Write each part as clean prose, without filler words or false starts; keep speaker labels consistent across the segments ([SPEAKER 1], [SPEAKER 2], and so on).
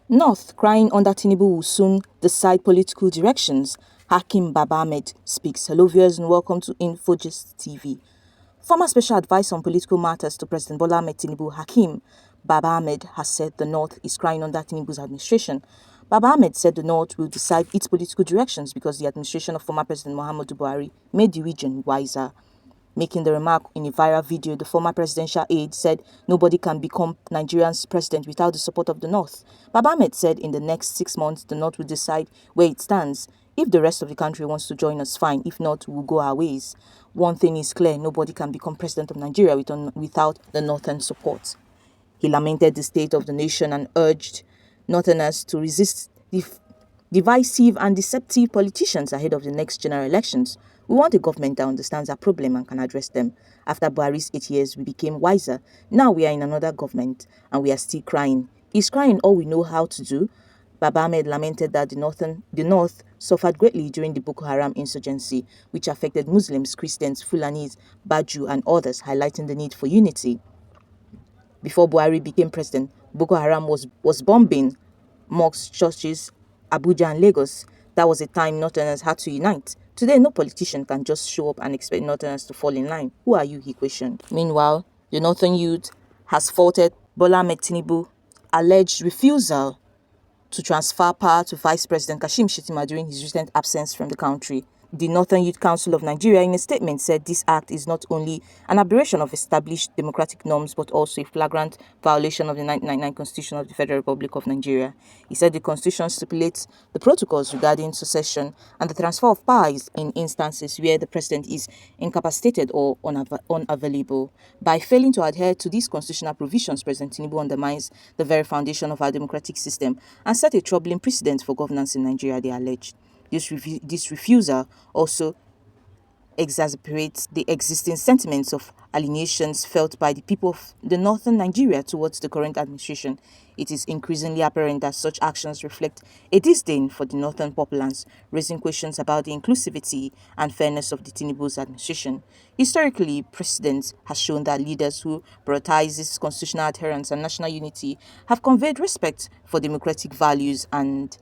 [SPEAKER 1] North crying under Tinubu will soon decide political directions. Hakim Baba Ahmed speaks. Hello viewers and welcome to Infogist TV. Former special advisor on political matters to President Bola Ahmed Tinubu, Hakim Baba Ahmed, has said the North is crying under Tinubu's administration. Baba Ahmed said the North will decide its political directions because the administration of former President Muhammadu Buhari made the region wiser. Making the remark in a viral video, the former presidential aide said nobody can become Nigeria's president without the support of the North. Baba Ahmed said in the next 6 months, the North will decide where it stands. If the rest of the country wants to join us, fine. If not, we'll go our ways. One thing is clear, nobody can become president of Nigeria without the Northern support. He lamented the state of the nation and urged Northerners to resist divisive and deceptive politicians ahead of the next general elections. We want a government that understands our problem and can address them. After Buhari's 8 years, we became wiser. Now we are in another government and we are still crying. Is crying all we know how to do? Baba Ahmed lamented that the North suffered greatly during the Boko Haram insurgency, which affected Muslims, Christians, Fulanis, Baju, and others, highlighting the need for unity. Before Buhari became president, Boko Haram was bombing mosques, churches, Abuja and Lagos. That was a time Northerners had to unite. Today, no politician can just show up and expect Northerners to fall in line. Who are you, he questioned. Meanwhile, the Northern youth has faulted Bola Ahmed Tinubu's alleged refusal to transfer power to Vice President Kashim Shettima during his recent absence from the country. The Northern Youth Council of Nigeria, in a statement, said this act is not only an aberration of established democratic norms but also a flagrant violation of the 1999 Constitution of the Federal Republic of Nigeria. He said the Constitution stipulates the protocols regarding succession and the transfer of powers in instances where the president is incapacitated or unavailable. By failing to adhere to these constitutional provisions, President Tinubu undermines the very foundation of our democratic system and set a troubling precedent for governance in Nigeria, they alleged. This refusal also exacerbates the existing sentiments of alienations felt by the people of the northern Nigeria towards the current administration. It is increasingly apparent that such actions reflect a disdain for the northern populace, raising questions about the inclusivity and fairness of the Tinubu's administration. Historically, precedent has shown that leaders who prioritize constitutional adherence and national unity have conveyed respect for democratic values and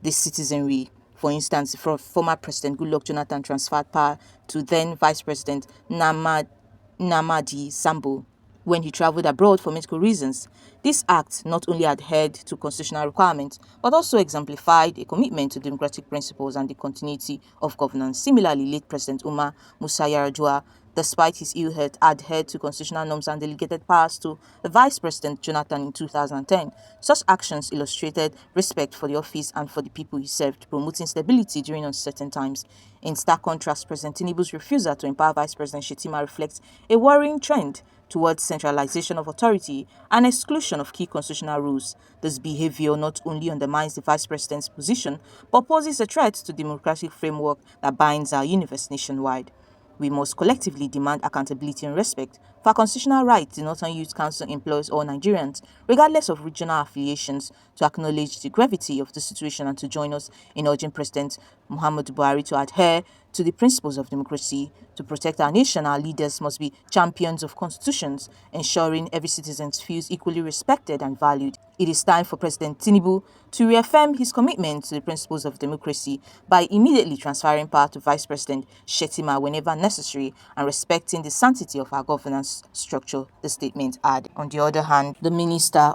[SPEAKER 1] the citizenry. For instance, former President Goodluck Jonathan transferred power to then Vice President Namadi Sambo when he traveled abroad for medical reasons. This act not only adhered to constitutional requirements, but also exemplified a commitment to democratic principles and the continuity of governance. Similarly, late President Umar Musa Yar'Adua, despite his ill health, adhered to constitutional norms and delegated powers to the Vice President Jonathan in 2010. Such actions illustrated respect for the office and for the people he served, promoting stability during uncertain times. In stark contrast, President Tinubu's refusal to empower Vice President Shettima reflects a worrying trend towards centralization of authority and exclusion of key constitutional rules. This behavior not only undermines the Vice President's position, but poses a threat to the democratic framework that binds our universe nationwide. We must collectively demand accountability and respect for our constitutional rights. The Northern Youth Council implores all Nigerians, regardless of regional affiliations, to acknowledge the gravity of the situation and to join us in urging President Muhammadu Buhari to adhere to the principles of democracy. To protect our nation, our leaders must be champions of constitutions, ensuring every citizen feels equally respected and valued. It is time for President Tinubu to reaffirm his commitment to the principles of democracy by immediately transferring power to Vice President Shettima whenever necessary and respecting the sanctity of our governance structure, the statement added. On the other hand, the Minister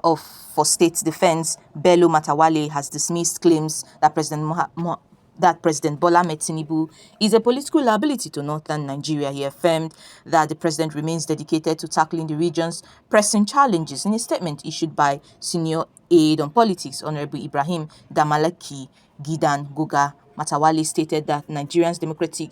[SPEAKER 1] for State Defense, Bello Matawalle, has dismissed claims that President Bola Ahmed Tinubu is a political liability to northern Nigeria. He affirmed that the president remains dedicated to tackling the region's pressing challenges. In a statement issued by senior aide on politics, Honorable Ibrahim Damalaki Gidan Goga, Matawalle stated that Nigeria's democracy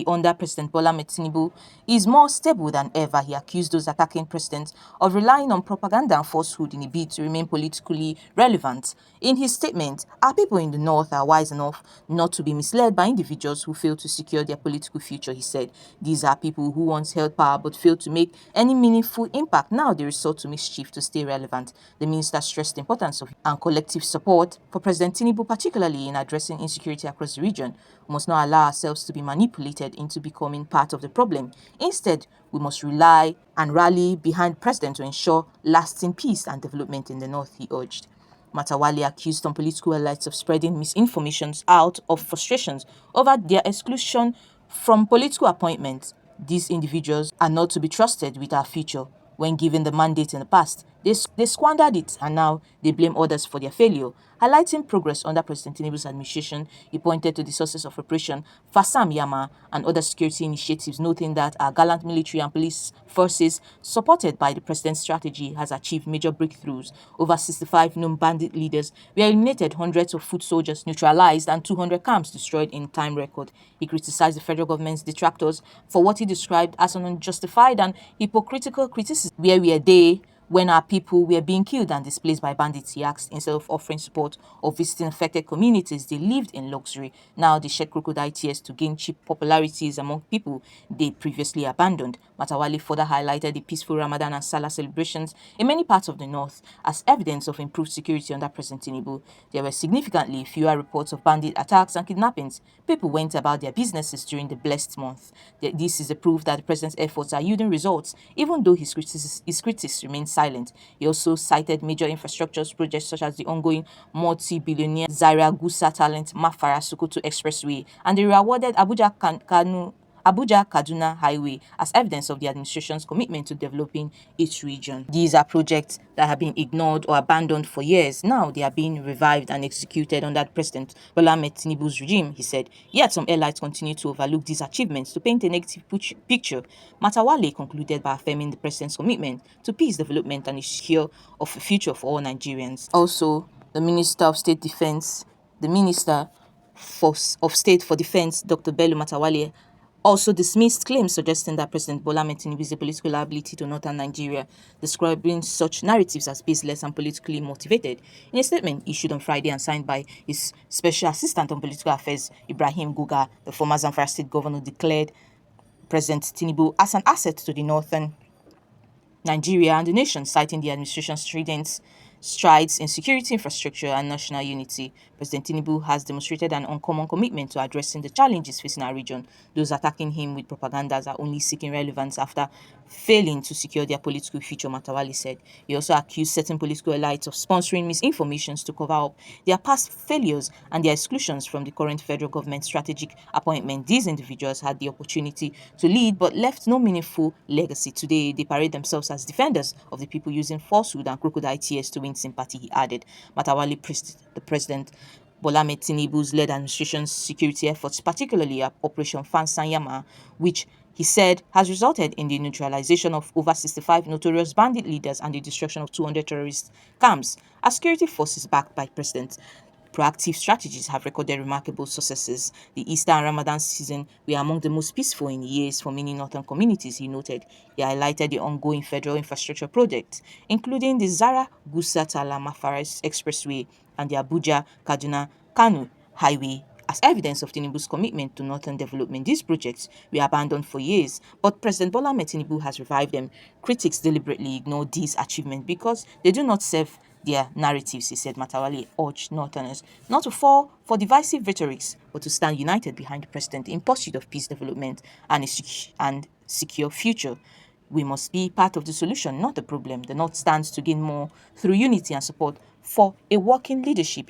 [SPEAKER 1] under President Bola Ahmed Tinubu is more stable than ever. He accused those attacking president of relying on propaganda and falsehood in a bid to remain politically relevant. In his statement, our people in the north are wise enough not to be misled by individuals who fail to secure their political future, he said. These are people who once held power but failed to make any meaningful impact. Now they resort to mischief to stay relevant. The minister stressed the importance of and collective support for President Tinubu, particularly in addressing insecurity across the region. We must not allow ourselves to be manipulated into becoming part of the problem. Instead, we must rely and rally behind the president to ensure lasting peace and development in the north, he urged. Matawale accused some political elites of spreading misinformation out of frustrations over their exclusion from political appointments. These individuals are not to be trusted with our future. When given the mandate in the past, they squandered it and now they blame others for their failure. Highlighting progress under President Tinubu's administration, he pointed to the sources of Operation Fasam Yama and other security initiatives, noting that our gallant military and police forces, supported by the president's strategy, has achieved major breakthroughs. Over 65 known bandit leaders were eliminated, hundreds of foot soldiers neutralized, and 200 camps destroyed in time record. He criticized the federal government's detractors for what he described as an unjustified and hypocritical criticism. Where were they when our people were being killed and displaced by bandits? He asked. Instead of offering support or visiting affected communities, they lived in luxury. Now they shed crocodile tears to gain cheap popularities among people they previously abandoned. Matawale further highlighted the peaceful Ramadan and Salah celebrations in many parts of the north as evidence of improved security under President Tinubu. There were significantly fewer reports of bandit attacks and kidnappings. People went about their businesses during the blessed month. This is a proof that the president's efforts are yielding results, even though his critics remain silent. He also cited major infrastructure projects such as the ongoing multi-billionaire Zaria Gusa Talent Mafara Sokoto Expressway and the rewarded Abuja-Kaduna Highway as evidence of the administration's commitment to developing its region. These are projects that have been ignored or abandoned for years. Now they are being revived and executed under President Bola Ahmed Tinubu's regime, he said. Yet some elites continue to overlook these achievements to paint a negative picture. Matawale concluded by affirming the president's commitment to peace, development, and a secure of a future for all Nigerians. Also, the Minister of State Defense, the Minister of State for Defense, Dr. Bello Matawale, also dismissed claims suggesting that President Bola Ahmed Tinubu is a political liability to northern Nigeria, describing such narratives as baseless and politically motivated. In a statement issued on Friday and signed by his Special Assistant on Political Affairs, Ibrahim Guga, the former Zamfara State Governor declared President Tinubu as an asset to the northern Nigeria and the nation, citing the administration's strident strides in security, infrastructure, and national unity. President Tinubu has demonstrated an uncommon commitment to addressing the challenges facing our region. Those attacking him with propagandas are only seeking relevance after failing to secure their political future, Matawale said. He also accused certain political elites of sponsoring misinformations to cover up their past failures and their exclusions from the current federal government strategic appointment. These individuals had the opportunity to lead but left no meaningful legacy. Today, they parade themselves as defenders of the people, using falsehood and crocodile tears to win sympathy, he added. Matawale praised the president Bola Ahmed Tinubu's led administration's security efforts, particularly Operation Fansanyama, which he said has resulted in the neutralization of over 65 notorious bandit leaders and the destruction of 200 terrorist camps. As security forces backed by President proactive strategies have recorded remarkable successes. The Easter and Ramadan season were among the most peaceful in years for many northern communities, he noted. He highlighted the ongoing federal infrastructure projects, including the Zara Gusa Tala Mafaras Expressway and the Abuja Kaduna Kanu Highway, as evidence of Tinubu's commitment to northern development. These projects were abandoned for years, but President Bola Ahmed Tinubu has revived them. Critics deliberately ignore these achievements because they do not serve their narratives, he said. Matawale urged Northerners not to fall for divisive rhetorics, but to stand united behind the president in pursuit of peace, development, and secure future. We must be part of the solution, not the problem. The North stands to gain more through unity and support for a working leadership.